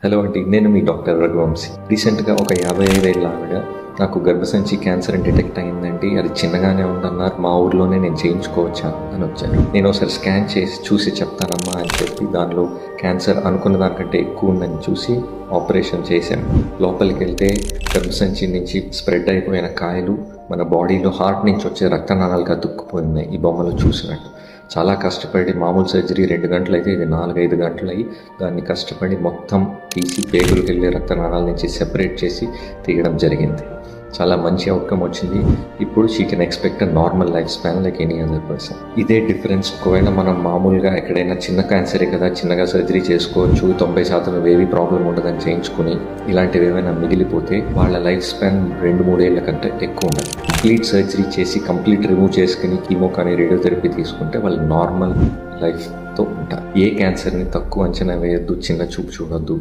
Hello అండి, నేను మీ doctor Raghuvanshi. రీసెంట్గా ఒక 55 ఏళ్ళ ఆవిడ నాకు గర్భసంచి క్యాన్సర్ అని డిటెక్ట్ అయిందండి, అది చిన్నగానే ఉందన్నారు, మా ఊర్లోనే నేను చేయించుకోవచ్చా అని వచ్చాను. నేను ఒకసారి స్కాన్ చేసి చూసి చెప్తానమ్మా అని చెప్పి దానిలో క్యాన్సర్ అనుకున్న దానికంటే ఎక్కువ ఉందని చూసి ఆపరేషన్ చేశాను. లోపలికి వెళ్తే గర్భసంచి నుంచి స్ప్రెడ్ అయిపోయిన కాయలు మన బాడీలో హార్ట్ నుంచి వచ్చే రక్తనాళాలుగా తుక్కుపోయినాయి. ఈ బొమ్మలో చూసినట్టు చాలా కష్టపడి, మామూలు సర్జరీ 2 గంటలు అయితే ఇది 4-5 గంటలు అయ్యి దాన్ని కష్టపడి మొత్తం తీసి పేగులకు వెళ్ళే రక్తనాళాల నుంచి సెపరేట్ చేసి తీయడం జరిగింది. చాలా మంచి అవుట్కమ్ వచ్చింది. ఇప్పుడు she can expect a normal life span like any other person. ఇదే డిఫరెన్స్ ఒకవేళ మనం మామూలుగా ఎక్కడైనా చిన్న క్యాన్సరే కదా, చిన్నగా సర్జరీ చేసుకోవచ్చు, 90% ఏవి ప్రాబ్లం ఉండదని చేయించుకుని ఇలాంటివి ఏమైనా మిగిలిపోతే వాళ్ళ లైఫ్ స్పాన్ 2-3 ఏళ్ళ కంటే ఎక్కువ ఉండదు. కంప్లీట్ సర్జరీ చేసి కంప్లీట్ రిమూవ్ చేసుకుని కీమో కానీ రేడియోథెరపీ తీసుకుంటే వాళ్ళు నార్మల్ లైఫ్తో ఉంటారు. ఏ క్యాన్సర్ని తక్కువ అంచనా వేయొద్దు, చిన్న చూపు చూడొద్దు.